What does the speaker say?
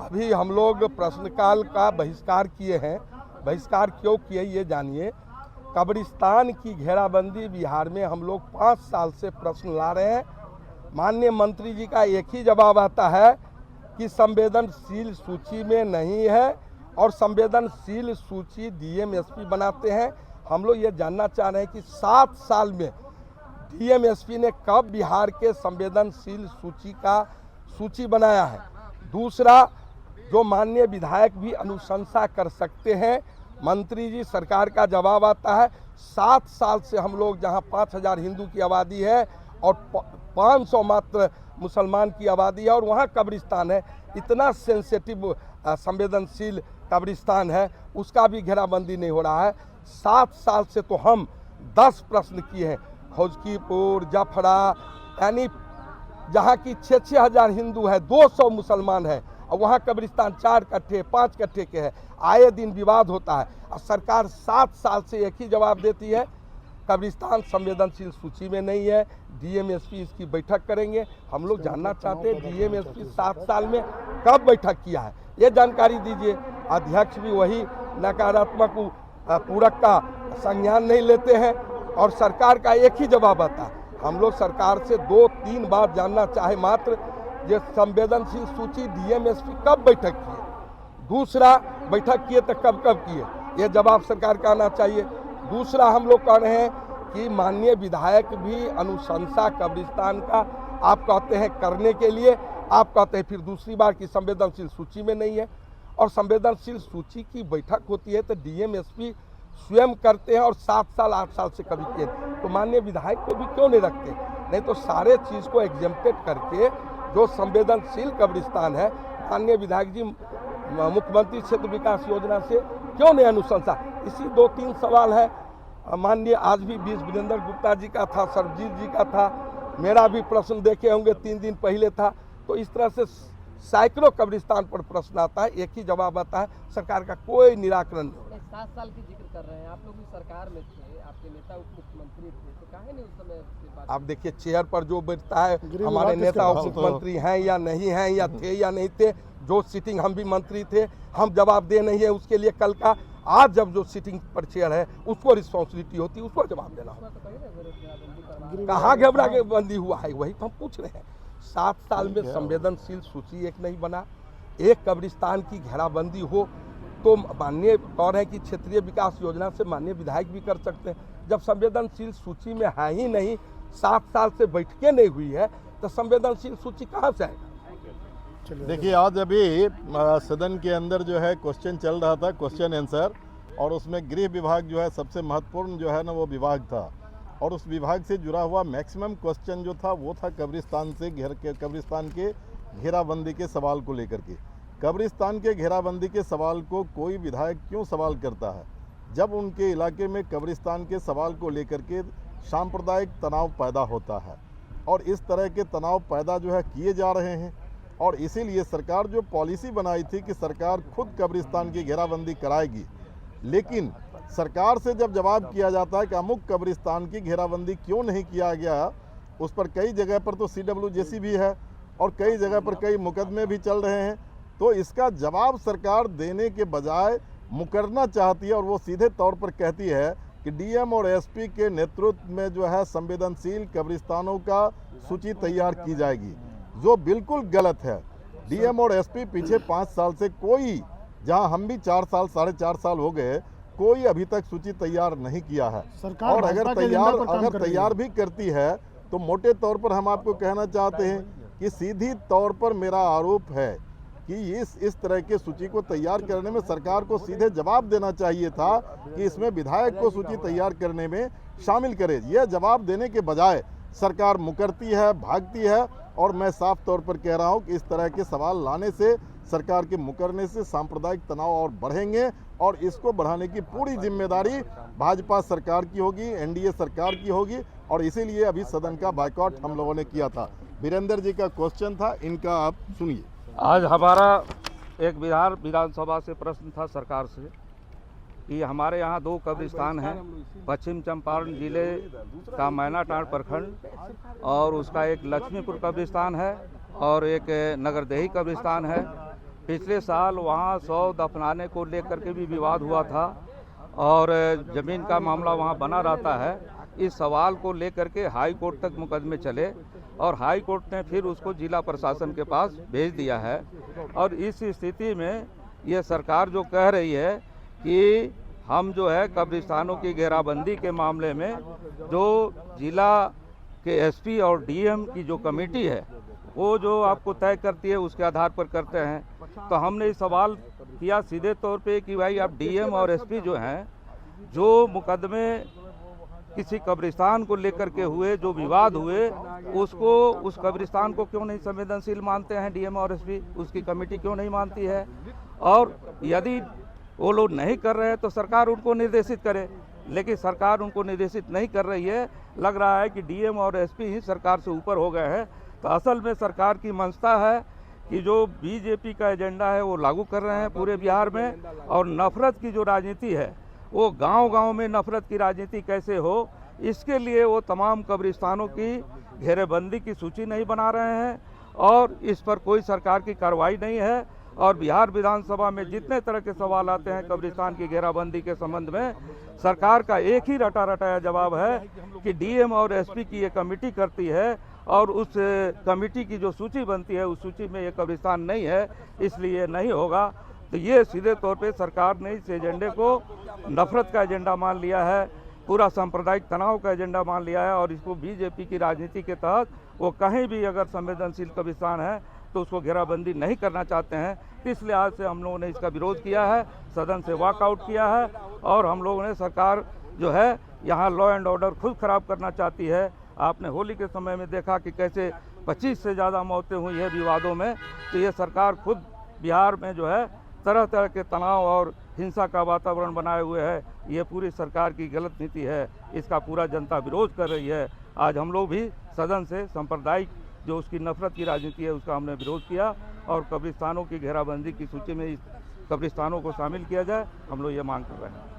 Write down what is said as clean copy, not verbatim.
अभी हम लोग प्रश्नकाल का बहिष्कार किए हैं। बहिष्कार क्यों किए ये जानिए। कब्रिस्तान की घेराबंदी बिहार में हम लोग 5 साल से प्रश्न ला रहे हैं। माननीय मंत्री जी का एक ही जवाब आता है कि संवेदनशील सूची में नहीं है और संवेदनशील सूची डीएम एसपी बनाते हैं। हम लोग ये जानना चाह रहे हैं कि 7 साल में डीएम एसपी ने कब बिहार के संवेदनशील सूची बनाया है। दूसरा, जो माननीय विधायक भी अनुशंसा कर सकते हैं, मंत्री जी सरकार का जवाब आता है 7 साल से हम लोग जहां 5000 हिंदू की आबादी है और 500 मात्र मुसलमान की आबादी है और वहाँ कब्रिस्तान है, इतना सेंसिटिव संवेदनशील कब्रिस्तान है, उसका भी घेराबंदी नहीं हो रहा है। 7 साल से तो हम 10 प्रश्न किए हैं। हौजकीपुर, जफरा, यानी जहाँ की 6-6 हज़ार हिंदू है, 200 मुसलमान है और वहाँ कब्रिस्तान 4 कट्ठे 5 कट्ठे के है। आए दिन विवाद होता है और सरकार 7 साल से एक ही जवाब देती है, कब्रिस्तान संवेदनशील सूची में नहीं है। डीएम एसपी इसकी बैठक करेंगे। हम लोग जानना चाहते हैं डीएम एसपी 7 साल में कब बैठक किया है, ये जानकारी दीजिए। अध्यक्ष भी वही नकारात्मक पूरक का संज्ञान नहीं लेते हैं और सरकार का एक ही जवाब आता है। हम लोग सरकार से 2-3 बार जानना चाहे मात्र, ये संवेदनशील सूची डीएम एसपी कब बैठक किए, दूसरा बैठक किए तो कब किए, ये जवाब सरकार का आना चाहिए। दूसरा, हम लोग कह रहे हैं कि माननीय विधायक भी अनुशंसा कब्रिस्तान का आप कहते हैं करने के लिए, आप कहते हैं फिर दूसरी बार कि संवेदनशील सूची में नहीं है। और संवेदनशील सूची की बैठक होती है तो डीएम एसपी स्वयं करते हैं और 7 साल 8 साल से कभी किए, तो माननीय विधायक को भी क्यों नहीं रखते। नहीं तो सारे चीज़ को एग्जेम्प्टेड करके जो संवेदनशील कब्रिस्तान है, माननीय विधायक जी मुख्यमंत्री क्षेत्र विकास योजना से क्यों नहीं अनुशंसा। इसी 2-3 सवाल है। माननीय आज भी वीरेंद्र गुप्ता जी का था, सरजीत जी का था, मेरा भी प्रश्न देखे होंगे 3 दिन पहले था। तो इस तरह से सैकड़ों कब्रिस्तान पर प्रश्न आता है, एक ही जवाब आता है, सरकार का कोई निराकरण नहीं। 7 साल की जिक्र कर रहे हैं, आप लोग भी सरकार में थे, आपके नेता उप मुख्यमंत्री थे, तो काहे नहीं उस समय बात। आप देखिए चेयर पर जो बैठता है, हमारे नेता उप मुख्यमंत्री हैं या नहीं हैं, या थे या नहीं थे, जो सीटिंग हम भी मंत्री थे, हम जवाब दे नहीं है उसके लिए कल का। आज जब जो सीटिंग पर चेयर है उसको रिस्पॉन्सिबिलिटी होती है, उसको जवाब देना होगा। कहाँ घेराबंदी हुआ है, वही तो हम पूछ रहे हैं। 7 साल में संवेदनशील सूची एक नहीं बना, एक कब्रिस्तान की घेराबंदी हो तो माननीय कह रहे हैं कि क्षेत्रीय विकास योजना से माननीय विधायक भी कर सकते हैं। जब संवेदनशील सूची में है ही नहीं, 7 साल से बैठकें नहीं हुई है, तो संवेदनशील सूची कहाँ से आएगा। देखिए, आज अभी सदन के अंदर जो है क्वेश्चन चल रहा था, क्वेश्चन आंसर, और उसमें गृह विभाग जो है सबसे महत्वपूर्ण जो है ना वो विभाग था, और उस विभाग से जुड़ा हुआ मैक्सिमम क्वेश्चन जो था वो था कब्रिस्तान के घेराबंदी के सवाल को लेकर के। कब्रिस्तान के घेराबंदी के सवाल को कोई विधायक क्यों सवाल करता है, जब उनके इलाके में कब्रिस्तान के सवाल को लेकर के सांप्रदायिक तनाव पैदा होता है, और इस तरह के तनाव पैदा जो है किए जा रहे हैं। और इसीलिए सरकार जो पॉलिसी बनाई थी कि सरकार खुद कब्रिस्तान की घेराबंदी कराएगी, लेकिन सरकार से जब जवाब किया जाता है कि अमुक कब्रिस्तान की घेराबंदी क्यों नहीं किया गया, उस पर कई जगह पर तो CWJC भी है और कई जगह पर कई मुकदमे भी चल रहे हैं, तो इसका जवाब सरकार देने के बजाय मुकरना चाहती है और वो सीधे तौर पर कहती है कि डीएम और एसपी के नेतृत्व में जो है संवेदनशील कब्रिस्तानों का सूची तैयार की जाएगी, जो बिल्कुल गलत है। डीएम और एसपी पीछे 5 साल से कोई, जहां हम भी 4 साल 4.5 साल हो गए, कोई अभी तक सूची तैयार नहीं किया है। और अगर तैयार भी करती है तो मोटे तौर पर हम आपको कहना चाहते हैं कि सीधी तौर पर मेरा आरोप है कि इस तरह के सूची को तैयार करने में सरकार को सीधे जवाब देना चाहिए था कि इसमें विधायक को सूची तैयार करने में शामिल करे। यह जवाब देने के बजाय सरकार मुकरती है, भागती है, और मैं साफ तौर पर कह रहा हूं कि इस तरह के सवाल लाने से, सरकार के मुकरने से सांप्रदायिक तनाव और बढ़ेंगे, और इसको बढ़ाने की पूरी जिम्मेदारी भाजपा सरकार की होगी, एनडीए सरकार की होगी, और इसीलिए अभी सदन का बायकॉट हम लोगों ने किया था। वीरेंद्र जी का क्वेश्चन था, इनका आप सुनिए। आज हमारा एक बिहार विधानसभा से प्रश्न था सरकार से कि हमारे यहाँ 2 कब्रिस्तान हैं, पश्चिम चंपारण जिले का मैनाटांड प्रखंड और उसका एक लक्ष्मीपुर कब्रिस्तान है और एक नगरदेही कब्रिस्तान है। पिछले साल वहाँ 100 दफनाने को लेकर के भी विवाद हुआ था और ज़मीन का मामला वहाँ बना रहता है। इस सवाल को लेकर के हाई कोर्ट तक मुकदमे चले और हाई कोर्ट ने फिर उसको जिला प्रशासन के पास भेज दिया है। और इस स्थिति में ये सरकार जो कह रही है कि हम जो है कब्रिस्तानों की घेराबंदी के मामले में जो जिला के एसपी और डीएम की जो कमेटी है वो जो आपको तय करती है उसके आधार पर करते हैं। तो हमने इस सवाल किया सीधे तौर पे कि भाई आप डीएम और एसपी जो हैं, जो मुकदमे किसी कब्रिस्तान को लेकर के हुए, जो विवाद हुए, उसको उस कब्रिस्तान को क्यों नहीं संवेदनशील मानते हैं डीएम और एसपी, उसकी कमेटी क्यों नहीं मानती है? और यदि वो लोग नहीं कर रहे हैं तो सरकार उनको निर्देशित करे, लेकिन सरकार उनको निर्देशित नहीं कर रही है। लग रहा है कि डीएम और एसपी ही सरकार से ऊपर हो गए हैं। तो असल में सरकार की मंशा है कि जो बीजेपी का एजेंडा है वो लागू कर रहे हैं पूरे बिहार में, और नफरत की जो राजनीति है वो गांव-गांव में नफरत की राजनीति कैसे हो, इसके लिए वो तमाम कब्रिस्तानों की घेरेबंदी की सूची नहीं बना रहे हैं और इस पर कोई सरकार की कार्रवाई नहीं है। और बिहार विधानसभा में जितने तरह के सवाल आते हैं कब्रिस्तान की घेराबंदी के संबंध में, सरकार का एक ही रटा रटाया जवाब है कि डीएम और एसपी की ये कमेटी करती है और उस कमेटी की जो सूची बनती है उस सूची में ये कब्रिस्तान नहीं है, इसलिए नहीं होगा। तो ये सीधे तौर पे सरकार ने इस एजेंडे को नफरत का एजेंडा मान लिया है, पूरा सांप्रदायिक तनाव का एजेंडा मान लिया है और इसको बीजेपी की राजनीति के तहत वो कहीं भी अगर संवेदनशील कब्रिस्तान है तो उसको घेराबंदी नहीं करना चाहते हैं। इस लिहाज से हम लोगों ने इसका विरोध किया है, सदन से वॉकआउट किया है और हम लोगों ने सरकार जो है यहाँ लॉ एंड ऑर्डर खुद खराब करना चाहती है। आपने होली के समय में देखा कि कैसे 25 से ज़्यादा मौतें हुई है विवादों में। तो ये सरकार खुद बिहार में जो है तरह तरह के तनाव और हिंसा का वातावरण बनाए हुए है। ये पूरी सरकार की गलत नीति है, इसका पूरा जनता विरोध कर रही है। आज हम लोग भी सदन से सांप्रदायिक जो उसकी नफरत की राजनीति है उसका हमने विरोध किया और कब्रिस्तानों की घेराबंदी की सूची में इस कब्रिस्तानों को शामिल किया जाए, हम लोग ये मांग कर रहे हैं।